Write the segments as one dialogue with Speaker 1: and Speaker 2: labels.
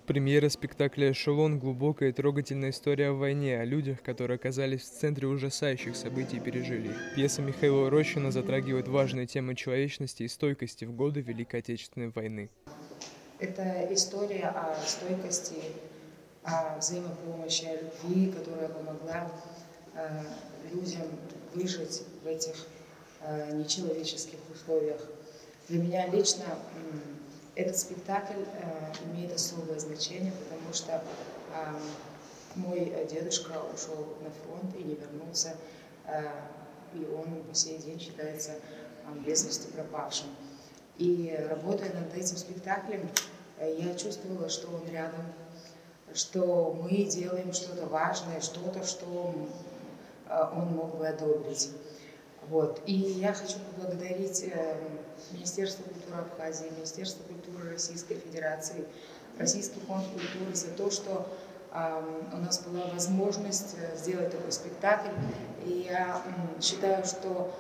Speaker 1: Премьера спектакля «Эшелон» — глубокая и трогательная история о войне, о людях, которые оказались в центре ужасающих событий и пережили их. Пьеса Михаила Рощина затрагивает важные темы человечности и стойкости в годы Великой Отечественной войны.
Speaker 2: Это история о стойкости, о взаимопомощи, о любви, которая помогла людям выжить в этих нечеловеческих условиях. Для меня лично этот спектакль имеет особое значение, потому что мой дедушка ушел на фронт и не вернулся, и он по сей день считается без вести пропавшим. И работая над этим спектаклем, я чувствовала, что он рядом, что мы делаем что-то важное, что-то, что он мог бы одобрить. Вот. И я хочу поблагодарить Министерство культуры Абхазии, Министерство культуры Российской Федерации, Российский фонд культуры за то, что у нас была возможность сделать такой спектакль. И я считаю, что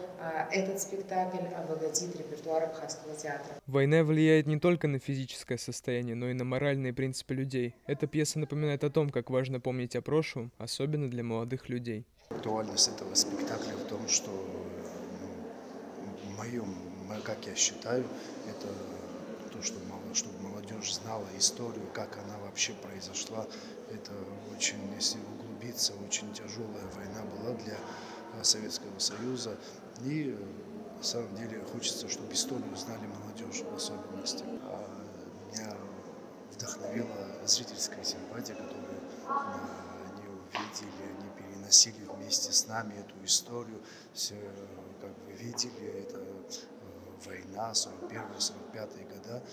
Speaker 2: этот спектакль обогатит репертуар Абхазского театра.
Speaker 1: Война влияет не только на физическое состояние, но и на моральные принципы людей. Эта пьеса напоминает о том, как важно помнить о прошлом, особенно для молодых людей.
Speaker 3: Актуальность этого спектакля в том, что, как я считаю, это то, чтобы молодежь знала историю, как она вообще произошла. Это очень, если углубиться, очень тяжелая война была для Советского Союза. И на самом деле хочется, чтобы историю знали молодежь в особенности. Меня вдохновила зрительская симпатия, которую они увидели, они переносили вместе с нами эту историю. Все, как вы видели, это война, 41-45 года.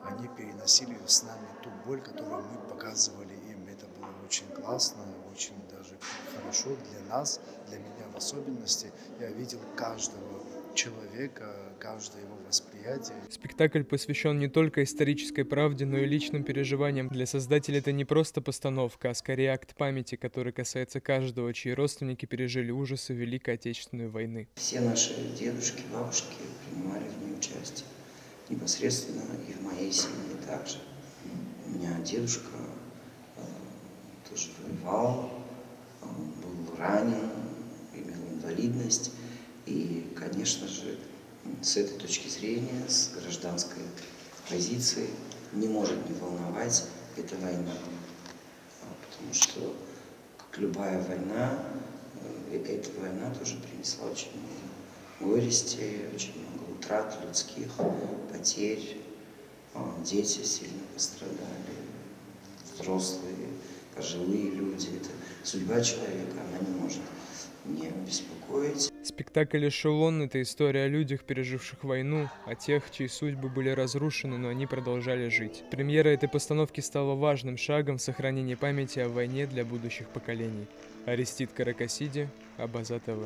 Speaker 3: Они переносили с нами ту боль, которую мы показывали им. Это было очень классно, очень даже хорошо для нас, для меня в особенности. Я видел каждого человека, каждое его восприятие.
Speaker 1: Спектакль посвящен не только исторической правде, но и личным переживаниям. Для создателя это не просто постановка, а скорее акт памяти, который касается каждого, чьи родственники пережили ужасы Великой Отечественной войны.
Speaker 4: Все наши дедушки, бабушки принимали в ней участие. Непосредственно и в моей семье также. У меня дедушка тоже воевал, был ранен, имел инвалидность. И, конечно же, с этой точки зрения, с гражданской позиции, не может не волновать эта война. Потому что, как любая война, эта война тоже принесла очень много горести, очень много утрат людских, потерь. Дети сильно пострадали, взрослые, пожилые люди. Это судьба человека, она не может не беспокоить.
Speaker 1: Спектакль «Эшелон» — это история о людях, переживших войну, о тех, чьи судьбы были разрушены, но они продолжали жить. Премьера этой постановки стала важным шагом в сохранении памяти о войне для будущих поколений. Арестит Каракасиди, Абаза ТВ.